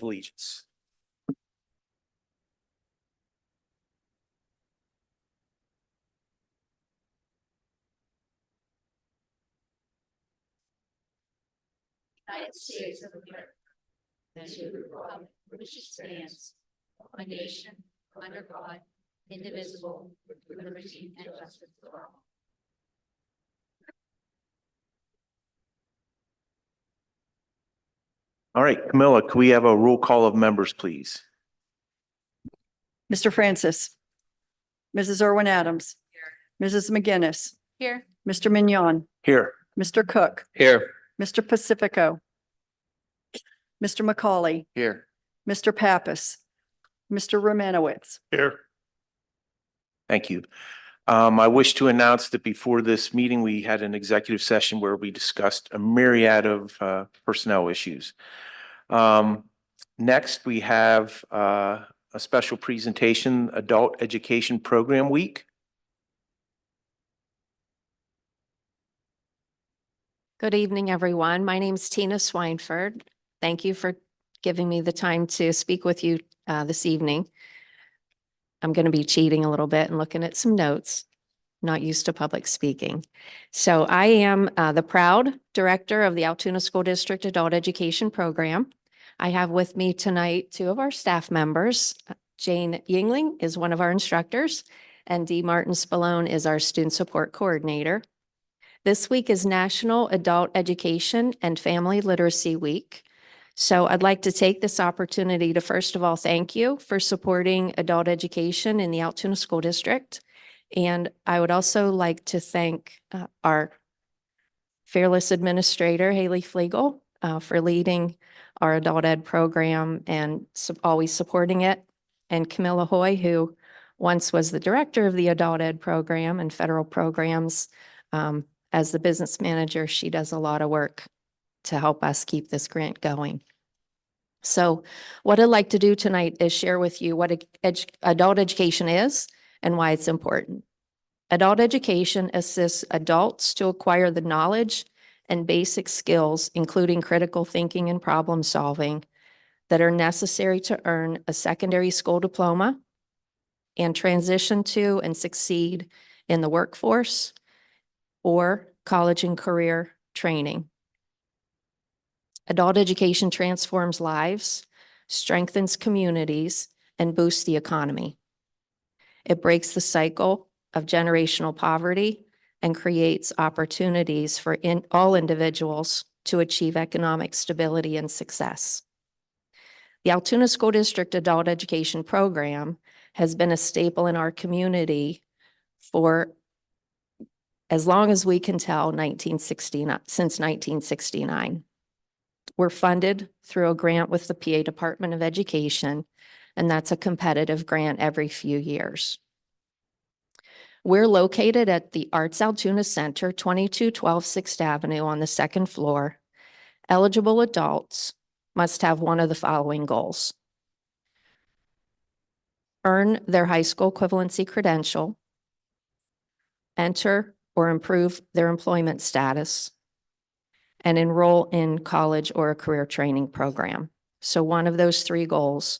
of Allegiance. United States of America, and to the republic for which it stands, one nation, under God, indivisible, with liberty and justice for all. All right, Camilla, can we have a roll call of members, please? Mr. Francis. Mrs. Irwin Adams. Mrs. McGinnis. Here. Mr. Mignon. Here. Mr. Cook. Here. Mr. Pacifico. Mr. McCauley. Here. Mr. Pappas. Mr. Romanowitz. Here. Thank you. I wish to announce that before this meeting, we had an executive session where we discussed a myriad of personnel issues. Next, we have a special presentation, Adult Education Program Week. Good evening, everyone. My name is Tina Swineford. Thank you for giving me the time to speak with you this evening. I'm going to be cheating a little bit and looking at some notes. Not used to public speaking. So I am the proud director of the Altoona School District Adult Education Program. I have with me tonight two of our staff members. Jane Yingling is one of our instructors, and Dee Martin Spallone is our student support coordinator. This week is National Adult Education and Family Literacy Week. So I'd like to take this opportunity to first of all thank you for supporting adult education in the Altoona School District. And I would also like to thank our fearless administrator, Haley Flegel, for leading our adult ed program and always supporting it. And Camilla Hoy, who once was the director of the adult ed program and federal programs. As the business manager, she does a lot of work to help us keep this grant going. So what I'd like to do tonight is share with you what adult education is and why it's important. Adult education assists adults to acquire the knowledge and basic skills, including critical thinking and problem solving, that are necessary to earn a secondary school diploma and transition to and succeed in the workforce or college and career training. Adult education transforms lives, strengthens communities, and boosts the economy. It breaks the cycle of generational poverty and creates opportunities for all individuals to achieve economic stability and success. The Altoona School District Adult Education Program has been a staple in our community for as long as we can tell, since 1969. We're funded through a grant with the PA Department of Education, and that's a competitive grant every few years. We're located at the Arts Altoona Center, 2212 6th Avenue on the second floor. Eligible adults must have one of the following goals: earn their high school equivalency credential, enter or improve their employment status, and enroll in college or a career training program. So one of those three goals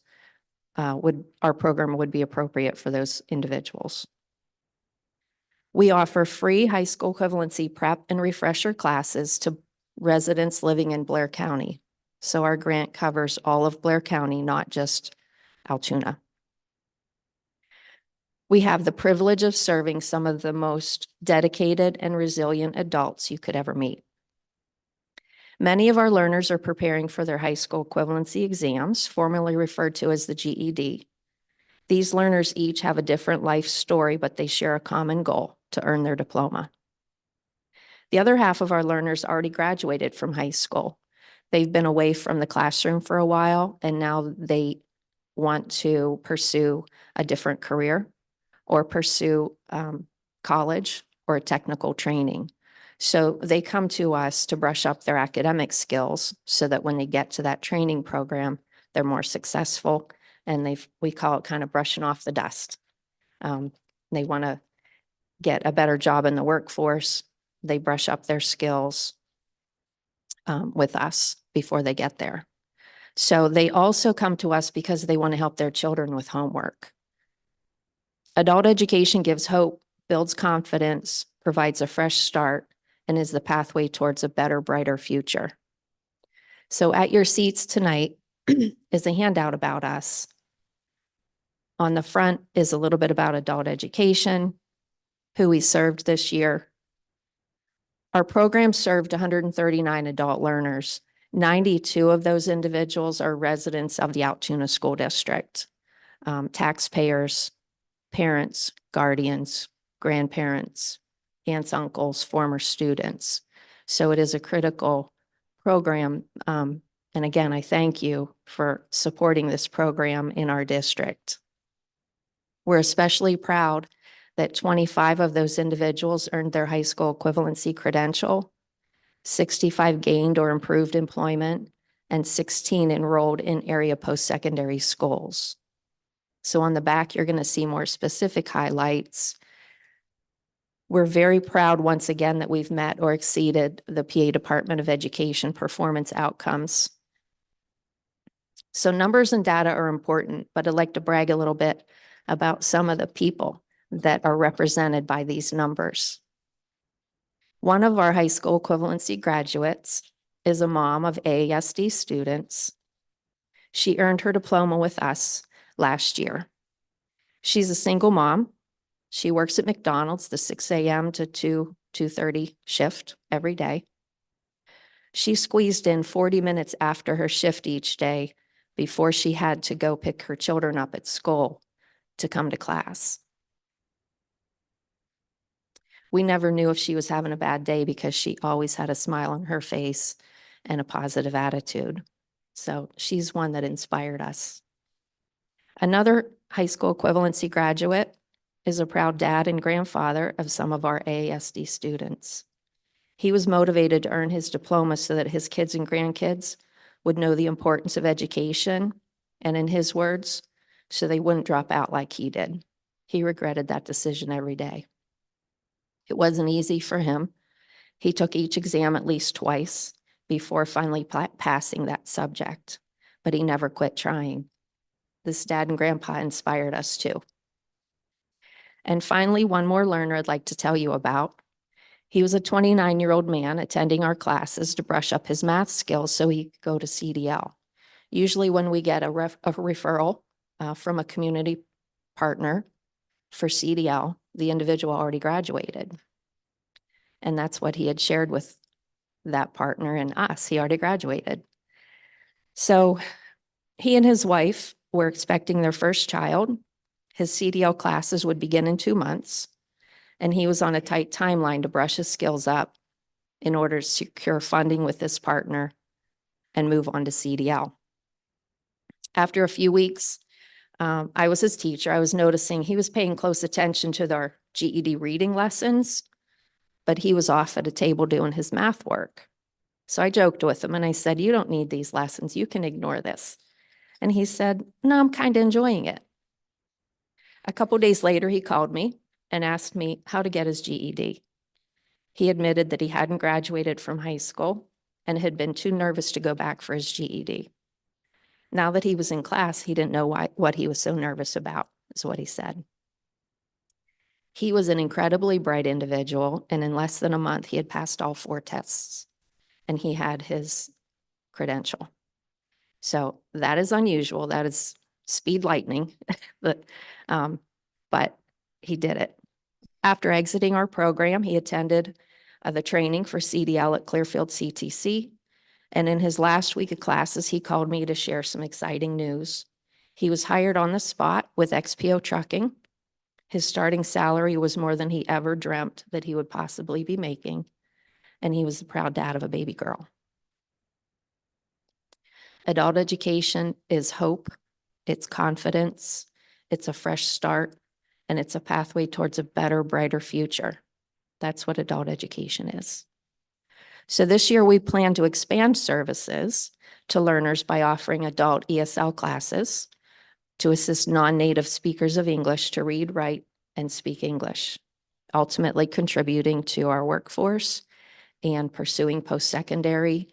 our program would be appropriate for those individuals. We offer free high school equivalency prep and refresher classes to residents living in Blair County. So our grant covers all of Blair County, not just Altoona. We have the privilege of serving some of the most dedicated and resilient adults you could ever meet. Many of our learners are preparing for their high school equivalency exams, formerly referred to as the GED. These learners each have a different life story, but they share a common goal: to earn their diploma. The other half of our learners already graduated from high school. They've been away from the classroom for a while, and now they want to pursue a different career or pursue college or technical training. So they come to us to brush up their academic skills so that when they get to that training program, they're more successful, and we call it kind of brushing off the dust. They want to get a better job in the workforce. They brush up their skills with us before they get there. So they also come to us because they want to help their children with homework. Adult education gives hope, builds confidence, provides a fresh start, and is the pathway towards a better, brighter future. So at your seats tonight is a handout about us. On the front is a little bit about adult education, who we served this year. Our program served 139 adult learners. 92 of those individuals are residents of the Altoona School District, taxpayers, parents, guardians, grandparents, aunts, uncles, former students. So it is a critical program. And again, I thank you for supporting this program in our district. We're especially proud that 25 of those individuals earned their high school equivalency credential, 65 gained or improved employment, and 16 enrolled in area post-secondary schools. So on the back, you're going to see more specific highlights. We're very proud once again that we've met or exceeded the PA Department of Education performance outcomes. So numbers and data are important, but I'd like to brag a little bit about some of the people that are represented by these numbers. One of our high school equivalency graduates is a mom of AASD students. She earned her diploma with us last year. She's a single mom. She works at McDonald's the 6 a.m. to 2:30 shift every day. She squeezed in 40 minutes after her shift each day before she had to go pick her children up at school to come to class. We never knew if she was having a bad day because she always had a smile on her face and a positive attitude. So she's one that inspired us. Another high school equivalency graduate is a proud dad and grandfather of some of our AASD students. He was motivated to earn his diploma so that his kids and grandkids would know the importance of education, and in his words, so they wouldn't drop out like he did. He regretted that decision every day. It wasn't easy for him. He took each exam at least twice before finally passing that subject, but he never quit trying. This dad and grandpa inspired us too. And finally, one more learner I'd like to tell you about. He was a 29-year-old man attending our classes to brush up his math skills so he could go to CDL. Usually when we get a referral from a community partner for CDL, the individual already graduated. And that's what he had shared with that partner and us. He already graduated. So he and his wife were expecting their first child. His CDL classes would begin in 2 months, and he was on a tight timeline to brush his skills up in order to secure funding with this partner and move on to CDL. After a few weeks, I was his teacher. I was noticing he was paying close attention to their GED reading lessons, but he was off at a table doing his math work. So I joked with him and I said, "You don't need these lessons. You can ignore this." And he said, "No, I'm kind of enjoying it." A couple days later, he called me and asked me how to get his GED. He admitted that he hadn't graduated from high school and had been too nervous to go back for his GED. Now that he was in class, he didn't know what he was so nervous about, is what he said. He was an incredibly bright individual, and in less than a month, he had passed all 4 tests, and he had his credential. So that is unusual. That is speed lightning, but he did it. After exiting our program, he attended the training for CDL at Clearfield CTC. And in his last week of classes, he called me to share some exciting news. He was hired on the spot with XPO Trucking. His starting salary was more than he ever dreamt that he would possibly be making. And he was the proud dad of a baby girl. Adult education is hope, it's confidence, it's a fresh start, and it's a pathway towards a better, brighter future. That's what adult education is. So this year we plan to expand services to learners by offering adult ESL classes to assist non-native speakers of English to read, write, and speak English, ultimately contributing to our workforce and pursuing post-secondary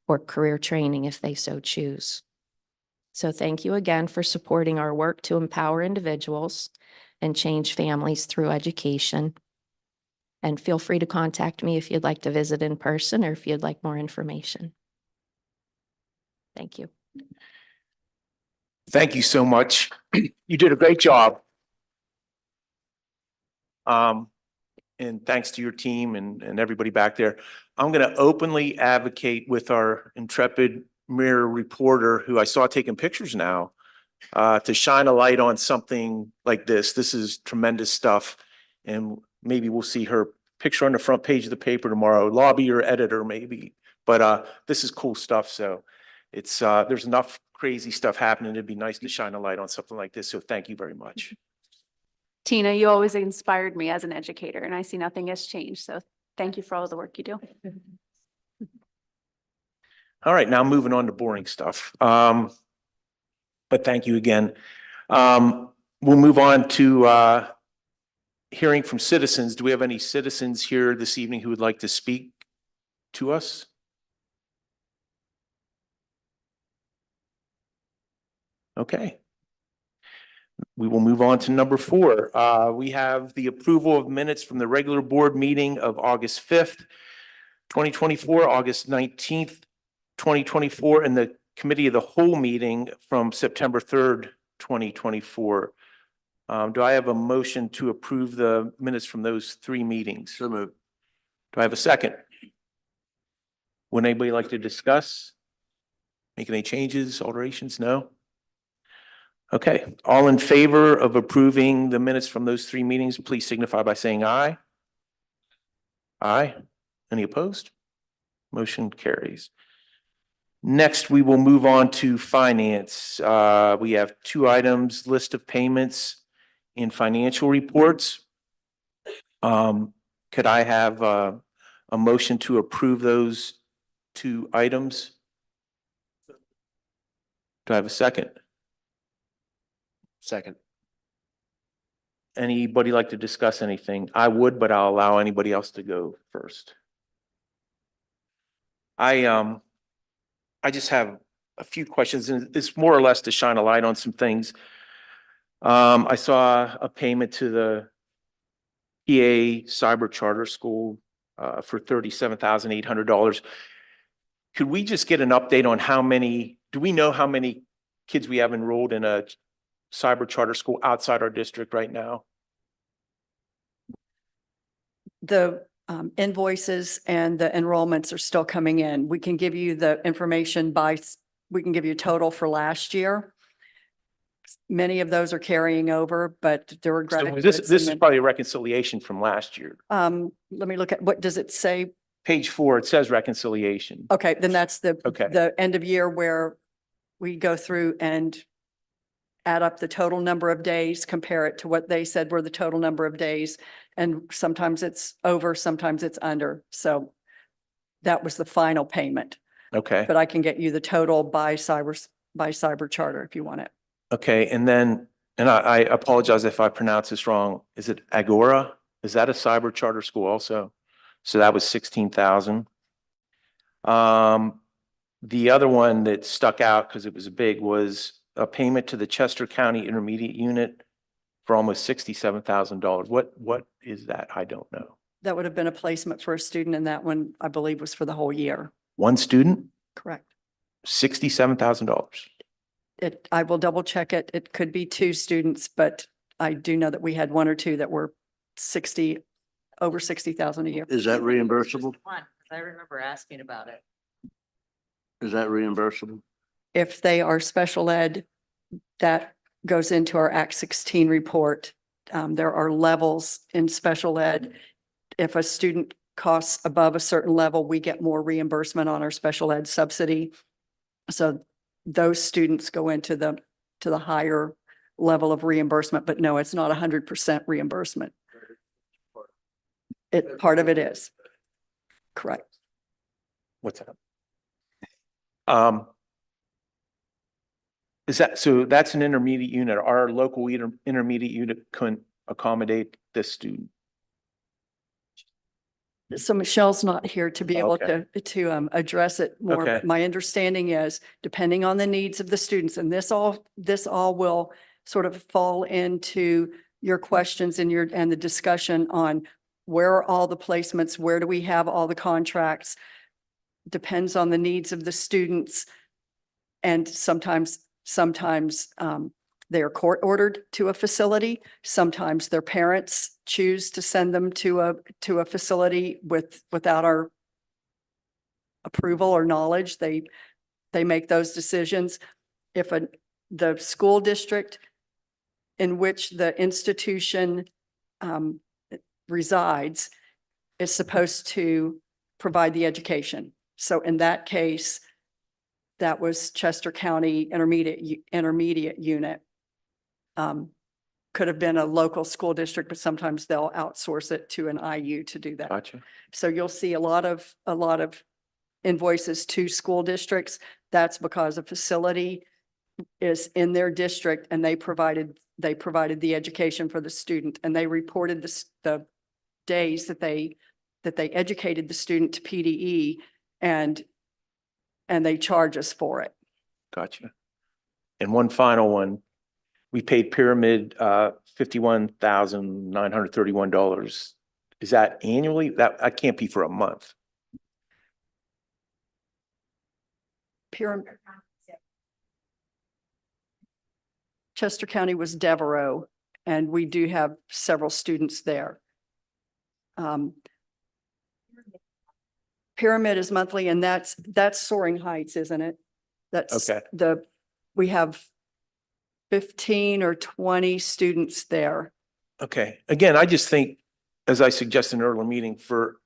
or career training if they so choose. So thank you again for supporting our work to empower individuals and change families through education. And feel free to contact me if you'd like to visit in person or if you'd like more information. Thank you. Thank you so much. You did a great job. And thanks to your team and everybody back there. I'm going to openly advocate with our intrepid mirror reporter, who I saw taking pictures now, to shine a light on something like this. This is tremendous stuff. And maybe we'll see her picture on the front page of the paper tomorrow. Lobby your editor maybe. But this is cool stuff. So it's there's enough crazy stuff happening. It'd be nice to shine a light on something like this. So thank you very much. Tina, you always inspired me as an educator, and I see nothing has changed. So thank you for all the work you do. All right, now moving on to boring stuff. But thank you again. We'll move on to hearing from citizens. Do we have any citizens here this evening who would like to speak to us? Okay. We will move on to number 4. We have the approval of minutes from the regular board meeting of August 5th, 2024, August 19th, 2024, and the committee of the whole meeting from September 3rd, 2024. Do I have a motion to approve the minutes from those 3 meetings? So moved. Do I have a second? Would anybody like to discuss? Make any changes, alterations? No? Okay, all in favor of approving the minutes from those 3 meetings, please signify by saying aye. Aye. Any opposed? Motion carries. Next, we will move on to finance. We have 2 items, list of payments and financial reports. Could I have a motion to approve those 2 items? Do I have a second? Second. Anybody like to discuss anything? I would, but I'll allow anybody else to go first. I just have a few questions, and it's more or less to shine a light on some things. I saw a payment to the PA Cyber Charter School for $37,800. Could we just get an update on do we know how many kids we have enrolled in a cyber charter school outside our district right now? The invoices and the enrollments are still coming in. We can give you the information we can give you a total for last year. Many of those are carrying over, but there were So credit. this is probably a reconciliation from last year. Let me look at, what does it say? Page 4, it says reconciliation. Okay, then that's Okay. the end of year where we go through and add up the total number of days, compare it to what they said were the total number of days. And sometimes it's over, sometimes it's under. So that was the final payment, Okay. but I can get you the total by cyber charter if you want it. Okay. And then, and I apologize if I pronounce this wrong. Is it Agora? Is that a cyber charter school also? So that was 16,000. The other one that stuck out because it was big was a payment to the Chester County Intermediate Unit for almost $67,000. What is that? I don't know. That would have been a placement for a student, and that one, I believe, was for the whole year. One student, Correct. $67,000. I will double check it. It could be 2 students, but I do know that we had 1 or 2 that were over 60,000 a year. Is that reimbursable? One, 'cause I remember asking about it. Is that reimbursable? If they are special ed, that goes into our Act 16 report. There are levels in special ed. If a student costs above a certain level, we get more reimbursement on our special ed subsidy. So those students go into the higher level of reimbursement, but no, it's not 100% reimbursement. Part of it is. Correct. What's that? So that's an intermediate unit. Our local intermediate unit couldn't accommodate this student. So Michelle's not here to be able Okay. to address it more. Okay. But my understanding is, depending on the needs of the students, and this all will sort of fall into your questions and and the discussion on where are all the placements, where do we have all the contracts? Depends on the needs of the students. And sometimes they are court ordered to a facility. Sometimes their parents choose to send them to a facility without our approval or knowledge. They make those decisions. If the school district in which the institution resides is supposed to provide the education. So in that case, that was Chester County Intermediate Unit. Could have been a local school district, but sometimes they'll outsource it to an IU to do that. Gotcha. So you'll see a lot of invoices to school districts. That's because a facility is in their district and they provided the education for the student, and they reported the days that they educated the student to PDE, and they charge us for it. Gotcha. And one final one, we paid Pyramid $51,931. Is that annually? That can't be for a month. Chester County was Devereaux, and we do have several students there. Pyramid is monthly, and that's Soaring Heights, isn't it? That's Okay. we have 15 or 20 students there. Okay. Again, I just think, as I suggested in an earlier meeting, for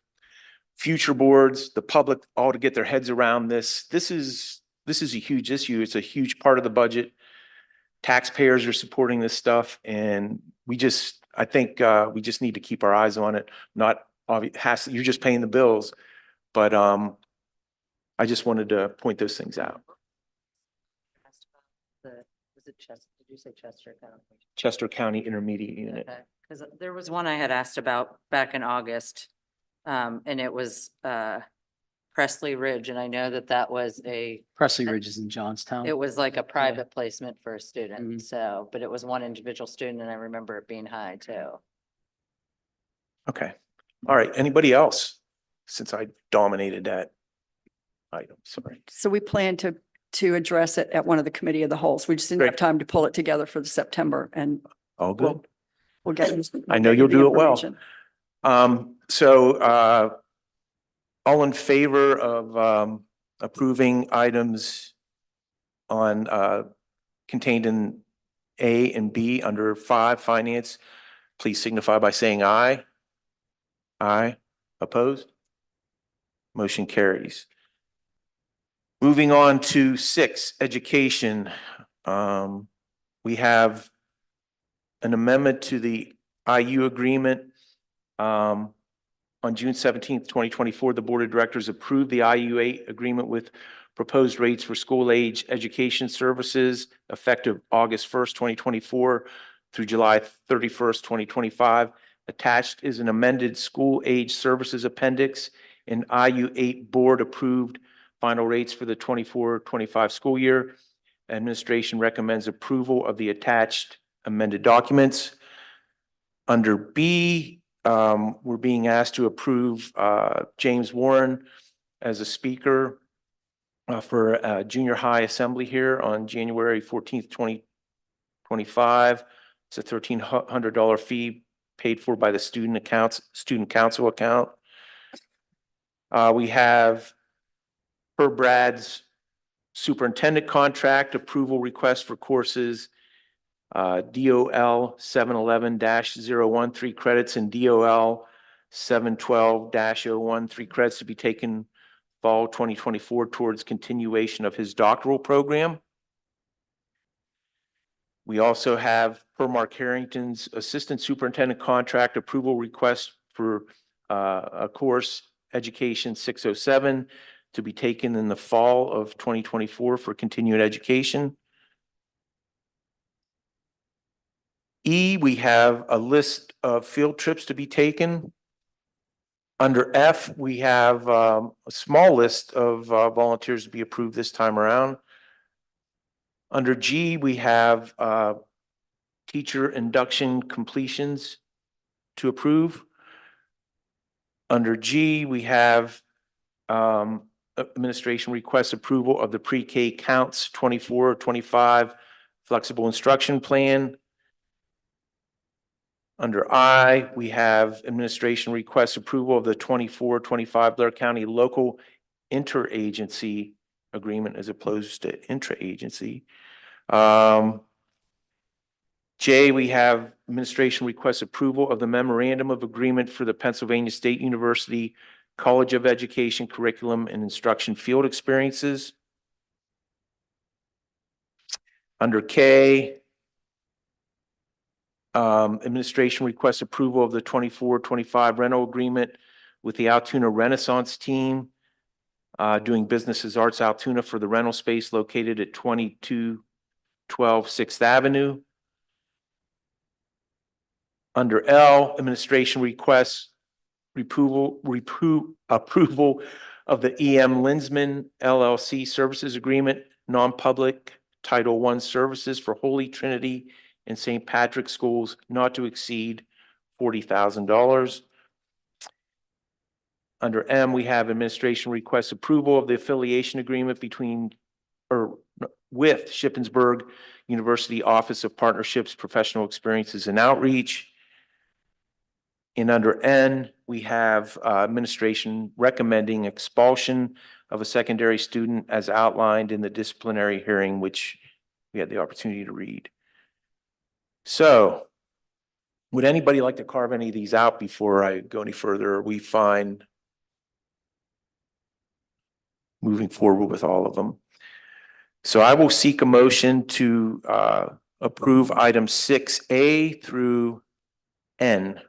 future boards, the public, all to get their heads around this. This is a huge issue. It's a huge part of the budget. Taxpayers are supporting this stuff, and I think we just need to keep our eyes on it. You're just paying the bills, but I just wanted to point those things out. Was it Chester? Did you say Chester County? Chester County Intermediate Unit. Because there was one I had asked about back in August. And it was Presley Ridge, and I know that was Presley Ridge is in Johnstown. it was like a private placement for a student, so, but it was one individual student, and I remember it being high too. Okay. All right. Anybody else? Since I dominated that item, sorry. So we plan to address it at one of the committee of the holes. We just didn't have Great. time to pull it together for the September, and All good. we'll get. I know you'll do it well. All in favor of approving items on contained in A and B under 5 finance, please signify by saying aye. Aye. Opposed? Motion carries. Moving on to 6, education. We have an amendment to the IU agreement. On June 17th, 2024, the Board of Directors approved the IU8 agreement with proposed rates for school age education services effective August 1st, 2024 through July 31st, 2025. Attached is an amended school age services appendix and IU8 board approved final rates for the 24-25 school year. Administration recommends approval of the attached amended documents. Under B, we're being asked to approve James Warren as a speaker for junior high assembly here on January 14th, 2025. It's a $1,300 fee paid for by the student council account. We have per Brad's superintendent contract approval request for courses DOL 711-013 credits and DOL 712-013 credits to be taken fall 2024 towards continuation of his doctoral program. We also have per Mark Harrington's assistant superintendent contract approval request for a course Education 607 to be taken in the fall of 2024 for continuing education. E, we have a list of field trips to be taken. Under F, we have a small list of volunteers to be approved this time around. Under G, we have teacher induction completions to approve. Under G, we have administration requests approval of the pre-K counts 24-25 flexible instruction plan. Under I, we have administration requests approval of the 24-25 Blair County local interagency agreement as opposed to intra-agency. J, we have administration requests approval of the memorandum of agreement for the Pennsylvania State University College of Education Curriculum and Instruction Field Experiences. Under K, administration requests approval of the 24-25 rental agreement with the Altoona Renaissance Team doing business as Arts Altoona for the rental space located at 2212 6th Avenue. Under L, administration requests approval of the EM Linsman LLC Services Agreement, non-public Title I services for Holy Trinity and St. Patrick's Schools not to exceed $40,000. Under M, we have administration requests approval of the affiliation agreement with Shippensburg University Office of Partnerships, Professional Experiences and Outreach. And under N, we have administration recommending expulsion of a secondary student as outlined in the disciplinary hearing, which we had the opportunity to read. So would anybody like to carve any of these out before I go any further? Are we fine moving forward with all of them? So I will seek a motion to approve items 6A through N.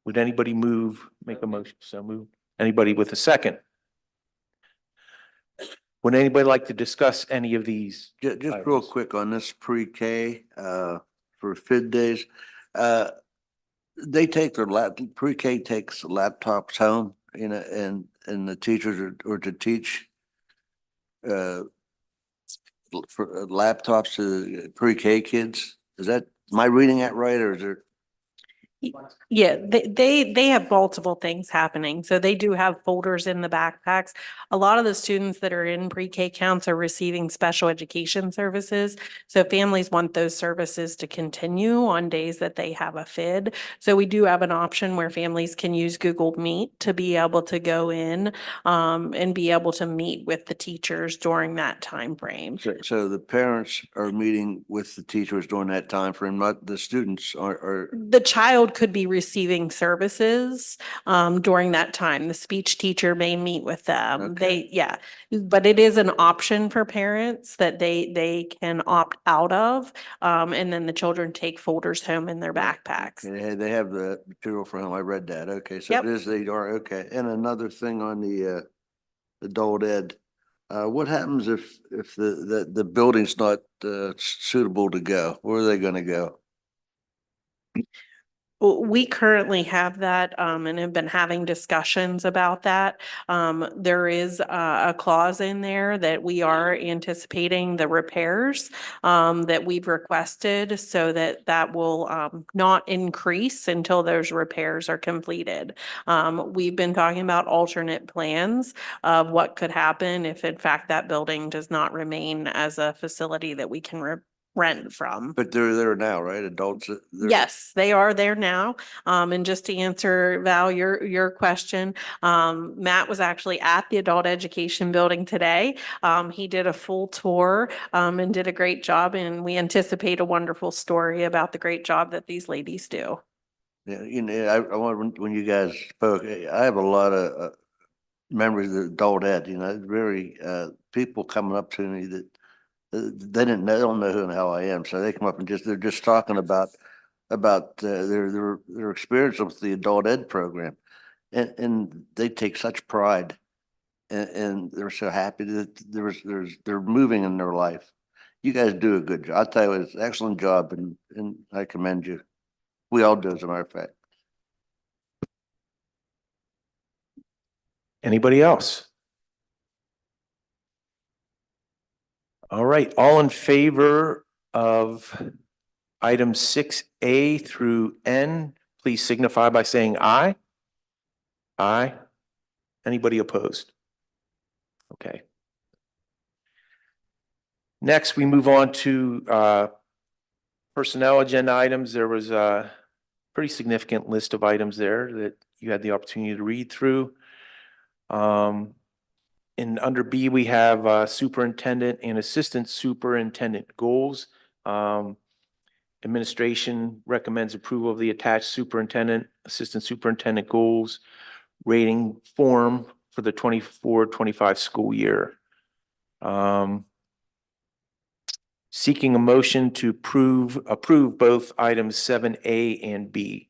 Would anybody make a motion? So move. Anybody with a second? Would anybody like to discuss any of these? Just real items? quick on this pre-K, for FID days. They take their pre-K takes laptops home, and the teachers are to teach for laptops to pre-K kids. Am I reading that right, or is there? Yeah, they have multiple things happening. So they do have folders in the backpacks. A lot of the students that are in pre-K counts are receiving special education services. So families want those services to continue on days that they have a FID. So we do have an option where families can use Google Meet to be able to go in and be able to meet with the teachers during that time frame. So the parents are meeting with the teachers during that time frame, not the students are. The child could be receiving services during that time. The speech teacher may meet with them. But it is an option for parents that they can opt out of. And then the children take folders home in their backpacks. They have the material for home. I read that. Okay, so Yep. it is, they are, okay. And another thing on the adult ed, what happens if the building's not suitable to go? Where are they gonna go? We currently have that and have been having discussions about that. There is a clause in there that we are anticipating the repairs that we've requested so that will not increase until those repairs are completed. We've been talking about alternate plans of what could happen if in fact that building does not remain as a facility that we can rent from. But they're there now, right? Adults? Yes, they are there now. And just to answer Val, your question, Matt was actually at the adult education building today. He did a full tour and did a great job, and we anticipate a wonderful story about the great job that these ladies do. Yeah, I want, when you guys spoke, I have a lot of memories of adult ed, very people coming up to me that they don't know who the hell I am, so they come up and they're just talking about their experience with the adult ed program, and they take such pride, and they're so happy that they're moving in their life. you guys do a good job. I tell you, it's an excellent job and I commend you. We all do, as a matter of fact. Anybody else? All right, all in favor of items 6A through N, please signify by saying aye. Aye. Anybody opposed? Okay. Next, we move on to personnel agenda items. There was a pretty significant list of items there that you had the opportunity to read through. And under B, we have superintendent and assistant superintendent goals. Administration recommends approval of the attached superintendent, assistant superintendent goals rating form for the 24-25 school year. Seeking a motion to approve both items 7A and B.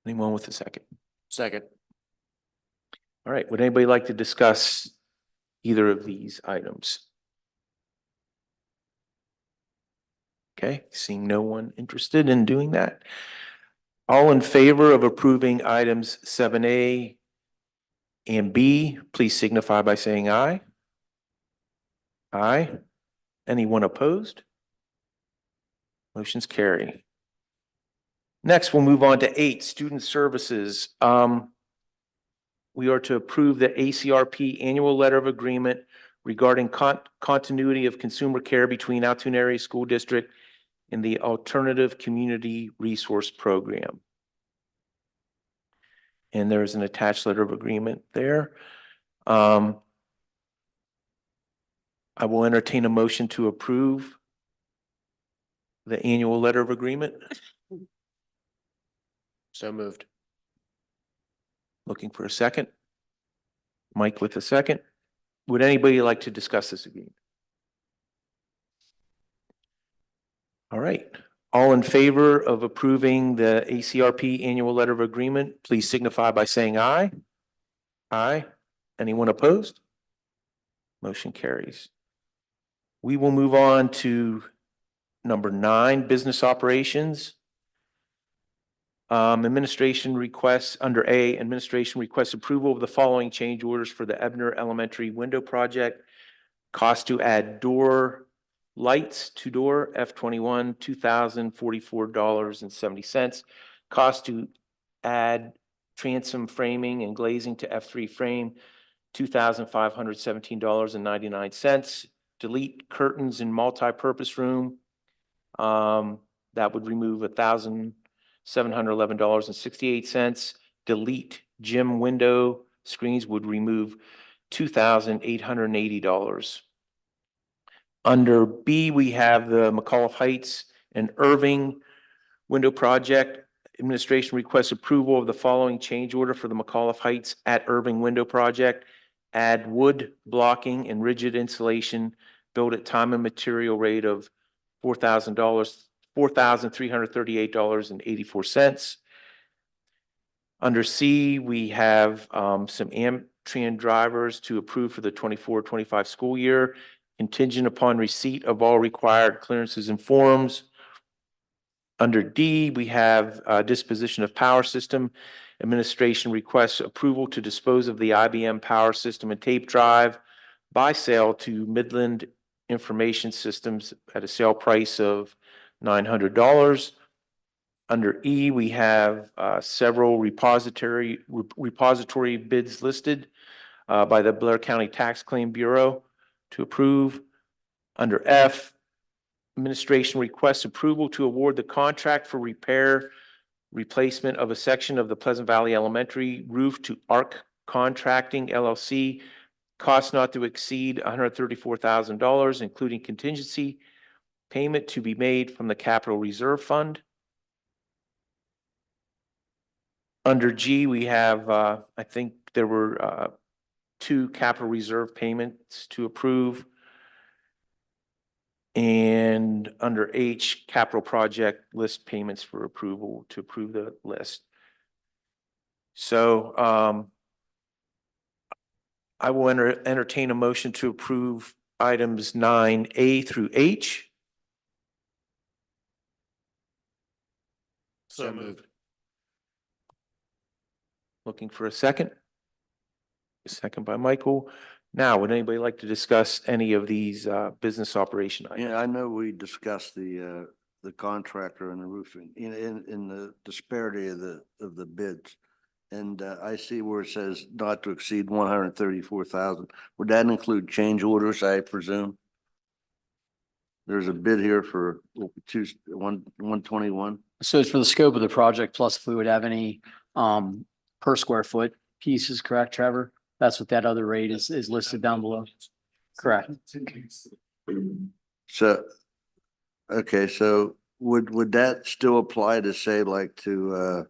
Anyone with a second? Second. All right, would anybody like to discuss either of these items? Okay, seeing no one interested in doing that. All in favor of approving items 7A and B, please signify by saying aye. Aye. Anyone opposed? Motion's carry. Next, we'll move on to 8, student services. We are to approve the ACRP annual letter of agreement regarding continuity of consumer care between Altoona Area School District and the Alternative Community Resource Program. And there's an attached letter of agreement there. I will entertain a motion to approve the annual letter of agreement. So moved. Looking for a second. Mike with a second. Would anybody like to discuss this agreement? All right. All in favor of approving the ACRP annual letter of agreement, please signify by saying aye. Aye. Anyone opposed? Motion carries. We will move on to number 9, business operations. Administration requests under A, administration requests approval of the following change orders for the Ebner Elementary window project. Cost to add door lights to door F21, $2,044.70. Cost to add transom framing and glazing to F3 frame, $2,517.99. Delete curtains in multi-purpose room. That would remove $1,711.68. Delete gym window screens would remove $2,880. Under B, we have the McAuliffe Heights and Irving window project. Administration requests approval of the following change order for the McAuliffe Heights at Irving window project. Add wood blocking and rigid insulation, build at time and material rate of $4,338.84. Under C, we have some Amtran drivers to approve for the 24-25 school year, contingent upon receipt of all required clearances and forms. Under D, we have disposition of power system. Administration requests approval to dispose of the IBM power system and tape drive by sale to Midland Information Systems at a sale price of $900. Under E, we have several repository bids listed by the Blair County Tax Claim Bureau to approve. Under F, administration requests approval to award the contract for replacement of a section of the Pleasant Valley Elementary roof to ARC Contracting LLC. Cost not to exceed $134,000, including contingency payment to be made from the Capital Reserve Fund. Under G, we have, I think there were 2 capital reserve payments to approve. And under H, capital project list payments for approval to approve the list. So I will entertain a motion to approve items 9A through H. So moved. Looking for a second? A second by Michael. Now, would anybody like to discuss any of these business operation items? Yeah, I know we discussed the contractor and the roofing in the disparity of the bids. And I see where it says not to exceed 134,000. Would that include change orders, I presume? There's a bid here for 121. So it's for the scope of the project, plus if we would have any per square foot pieces, correct, Trevor? That's what that other rate is listed down below. Correct. So, okay, so would that still apply to say like to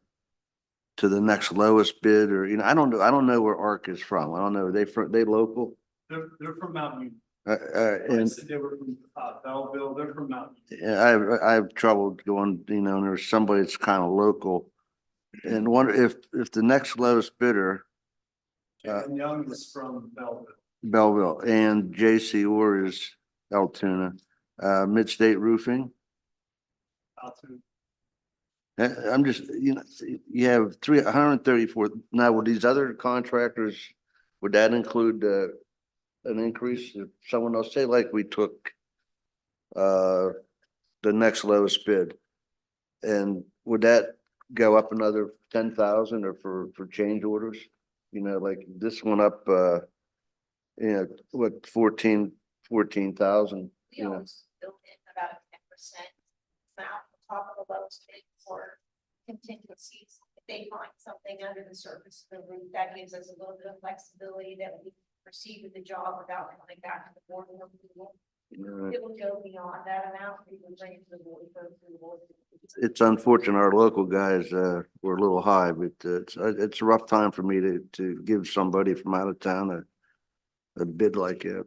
the next lowest bid, or, I don't know where ARC is from. I don't know. They local? They're from Mountain View. And They were from Belleville, they're from Mountain View. yeah, I have trouble going, and there's somebody that's kind of local. And wonder if the next lowest bidder, And Young is from Belleville. Belleville, and J.C. Orr is Altoona, Midstate Roofing. I'm just, you have 134. Now, would these other contractors, would that include an increase? If someone else, say like we took the next lowest bid, and would that go up another 10,000 or for change orders? Like this one up, what, 14,000, We always built in about 10% amount on top of the lowest bid for contingencies. If they find something under the surface of the roof, that gives us a little bit of flexibility that we proceed with the job without coming back to the board for approval. It will go beyond that amount. We will bring it to the board for approval. It's unfortunate our local guys were a little high, but it's a rough time for me to give somebody from out of town a bid like that.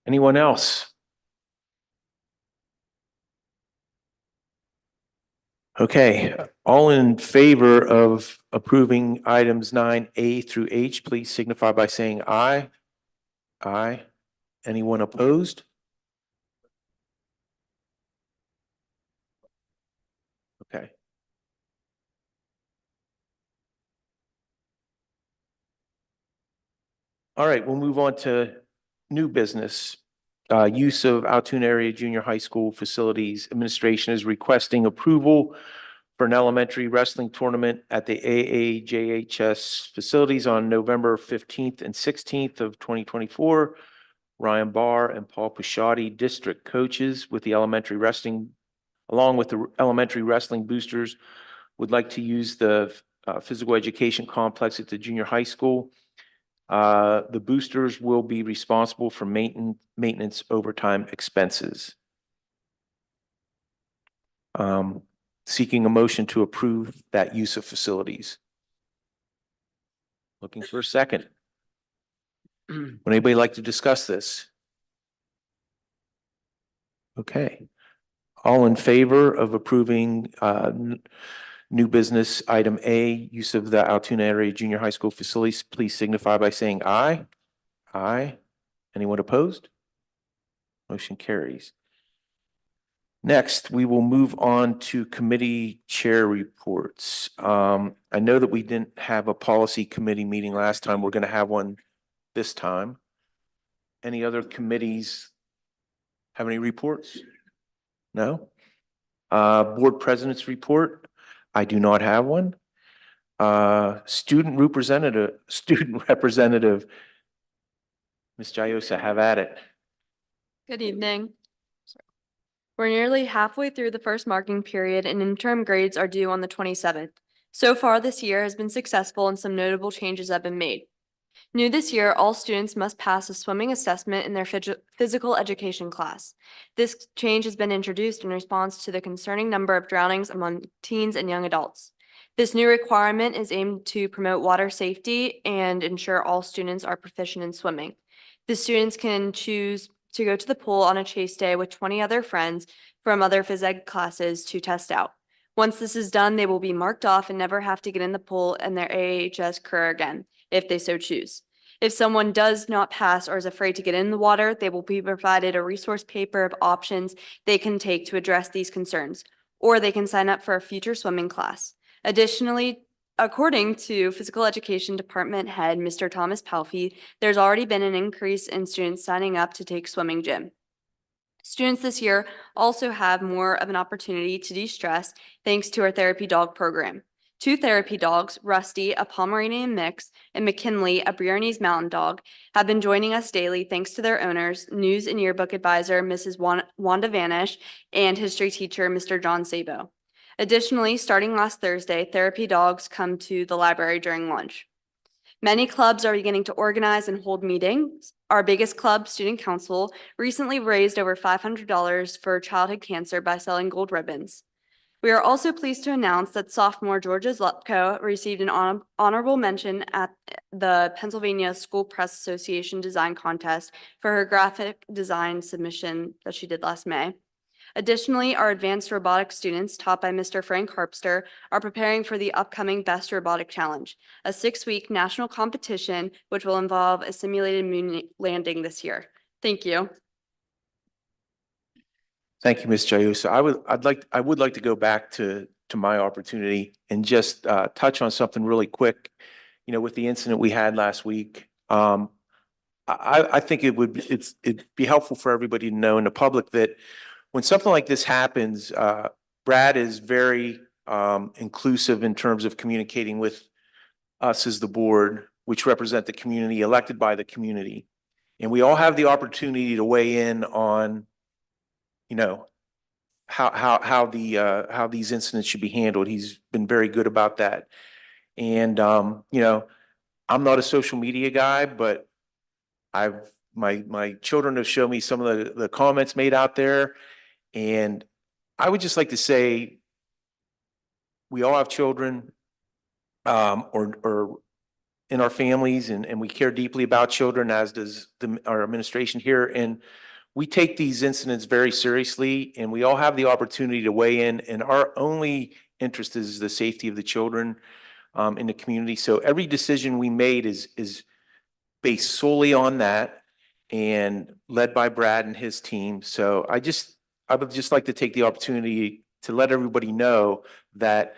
Anyone else? Okay, all in favor of approving items 9A through H, please signify by saying aye. Aye. Anyone opposed? Okay. All right, we'll move on to new business. Use of Altoona Area Junior High School facilities. Administration is requesting approval for an elementary wrestling tournament at the AAJHS facilities on November 15th and 16th of 2024. Ryan Barr and Paul Pushati, district coaches with the elementary wrestling, along with the elementary wrestling boosters, would like to use the physical education complex at the junior high school. The boosters will be responsible for maintenance overtime expenses. Seeking a motion to approve that use of facilities. Looking for a second. Would anybody like to discuss this? Okay. All in favor of approving new business item A, use of the Altoona Area Junior High School facilities, please signify by saying aye. Aye. Anyone opposed? Motion carries. Next, we will move on to committee chair reports. I know that we didn't have a policy committee meeting last time. We're going to have one this time. Any other committees have any reports? No? Board president's report? I do not have one. Student representative, Ms. Jayosa, have at it. Good evening. We're nearly halfway through the first marking period and interim grades are due on the 27th. So far this year has been successful and some notable changes have been made. New this year, all students must pass a swimming assessment in their physical education class. This change has been introduced in response to the concerning number of drownings among teens and young adults. This new requirement is aimed to promote water safety and ensure all students are proficient in swimming. The students can choose to go to the pool on a chase day with 20 other friends from other phys ed classes to test out. Once this is done, they will be marked off and never have to get in the pool in their AAHS career again, if they so choose. If someone does not pass or is afraid to get in the water, they will be provided a resource paper of options they can take to address these concerns, or they can sign up for a future swimming class. Additionally, according to Physical Education Department Head, Mr. Thomas Palfy, there's already been an increase in students signing up to take swimming gym. Students this year also have more of an opportunity to de-stress thanks to our therapy dog program. 2 therapy dogs, Rusty, a Pomeranian mix, and McKinley, a Briarnese mountain dog, have been joining us daily thanks to their owners, news and yearbook advisor, Mrs. Wanda Vanish, and history teacher, Mr. John Sabo. Additionally, starting last Thursday, therapy dogs come to the library during lunch. Many clubs are beginning to organize and hold meetings. Our biggest club, Student Council, recently raised over $500 for childhood cancer by selling gold ribbons. We are also pleased to announce that sophomore Georgia Zlupko received an honorable mention at the Pennsylvania School Press Association Design Contest for her graphic design submission that she did last May. Additionally, our advanced robotics students, taught by Mr. Frank Harpster, are preparing for the upcoming Best Robotic Challenge, a 6-week national competition which will involve a simulated moon landing this year. Thank you. Thank you, Ms. Jayusa. I would like to go back to my opportunity and just touch on something really quick. You know, with the incident we had last week, I think it'd be helpful for everybody to know in the public that when something like this happens, Brad is very inclusive in terms of communicating with us as the board, which represent the community, elected by the community. And we all have the opportunity to weigh in on, you know, how these incidents should be handled. He's been very good about that. And you know, I'm not a social media guy, but my children have shown me some of the comments made out there. And I would just like to say, we all have children, or in our families, and we care deeply about children, as does our administration here. And we take these incidents very seriously, and we all have the opportunity to weigh in. And our only interest is the safety of the children in the community. So every decision we made is based solely on that, and led by Brad and his team. So I would just like to take the opportunity to let everybody know that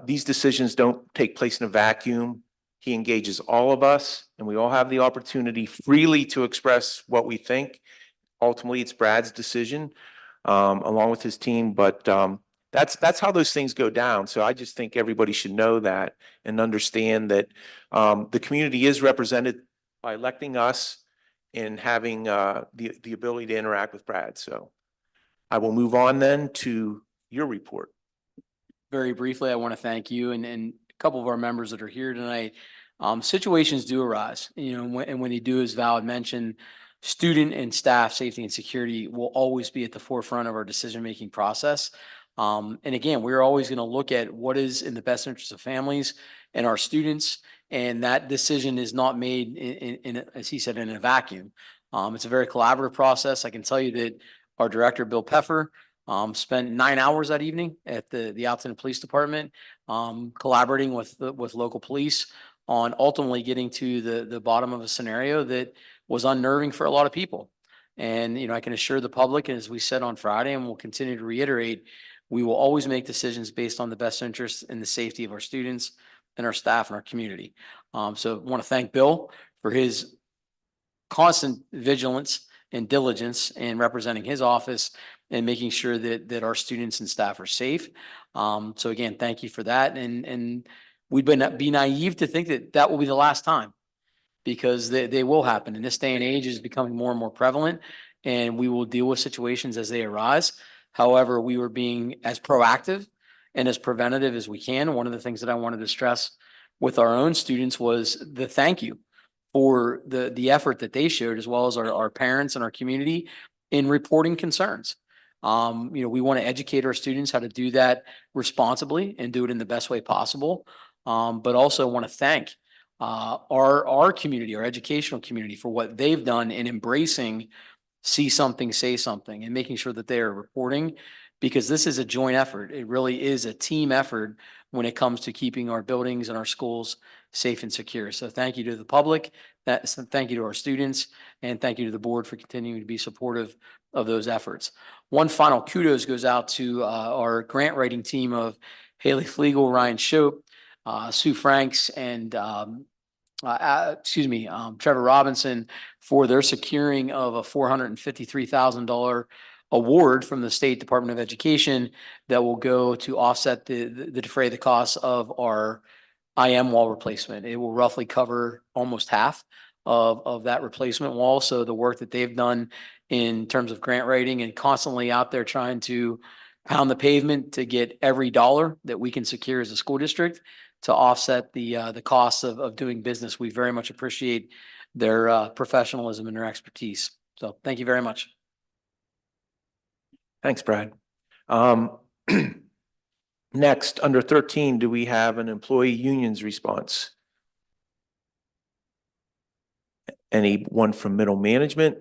these decisions don't take place in a vacuum. He engages all of us, and we all have the opportunity freely to express what we think. Ultimately, it's Brad's decision, along with his team, but that's how those things go down. So I just think everybody should know that and understand that the community is represented by electing us and having the ability to interact with Brad. So I will move on then to your report. Very briefly, I want to thank you and a couple of our members that are here tonight. Situations do arise, you know, and when you do, as Val had mentioned, student and staff safety and security will always be at the forefront of our decision-making process. And again, we're always going to look at what is in the best interest of families and our students. And that decision is not made as he said, in a vacuum. It's a very collaborative process. I can tell you that our director, Bill Peffer, spent 9 hours that evening at the Alton Police Department, collaborating with local police on ultimately getting to the bottom of a scenario that was unnerving for a lot of people. And, you know, I can assure the public, as we said on Friday, and we'll continue to reiterate, we will always make decisions based on the best interests and the safety of our students and our staff and our community. So I want to thank Bill for his constant vigilance and diligence in representing his office and making sure that our students and staff are safe. So again, thank you for that. And we'd be naive to think that will be the last time, because they will happen. And this day and age is becoming more and more prevalent, and we will deal with situations as they arise. However, we were being as proactive and as preventative as we can. One of the things that I wanted to stress with our own students was the thank you for the effort that they showed, as well as our parents and our community in reporting concerns. You know, we want to educate our students how to do that responsibly and do it in the best way possible. But also want to thank our community, our educational community, for what they've done in embracing see something, say something, and making sure that they are reporting because this is a joint effort. It really is a team effort when it comes to keeping our buildings and our schools safe and secure. So thank you to the public, thank you to our students, and thank you to the board for continuing to be supportive of those efforts. One final kudos goes out to our grant writing team of Haley Flegel, Ryan Shope, Sue Franks, and Trevor Robinson for their securing of a $453,000 award from the State Department of Education that will go to offset the defray the costs of our IM wall replacement. It will roughly cover almost half of that replacement wall. So the work that they've done in terms of grant writing and constantly out there trying to pound the pavement to get every dollar that we can secure as a school district to offset the costs of doing business. We very much appreciate their professionalism and their expertise. So thank you very much. Thanks, Brad. Next, under 13, do we have an employee unions response? Anyone from middle management?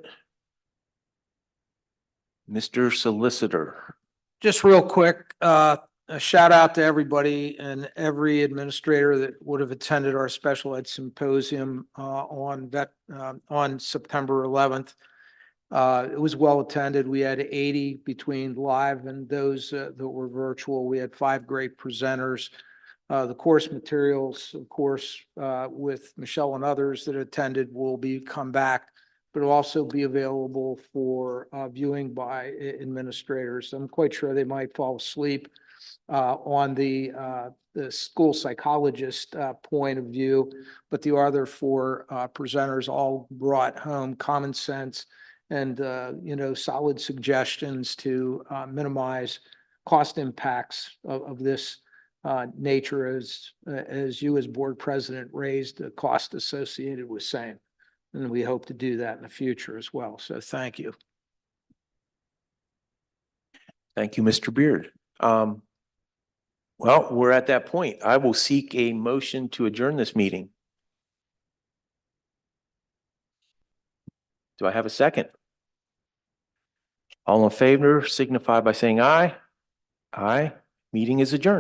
Mr. Solicitor. Just real quick, a shout out to everybody and every administrator that would have attended our special ed symposium on September 11th. It was well attended. We had 80 between live and those that were virtual. We had 5 great presenters. The course materials, of course, with Michelle and others that attended will come back, but will also be available for viewing by administrators. I'm quite sure they might fall asleep on the school psychologist point of view, but the other 4 presenters all brought home common sense and solid suggestions to minimize cost impacts of this nature as you as board president raised the cost associated with same. And we hope to do that in the future as well. So thank you. Thank you, Mr. Beard. Well, we're at that point. I will seek a motion to adjourn this meeting. Do I have a second? All in favor signify by saying aye. Aye. Meeting is adjourned.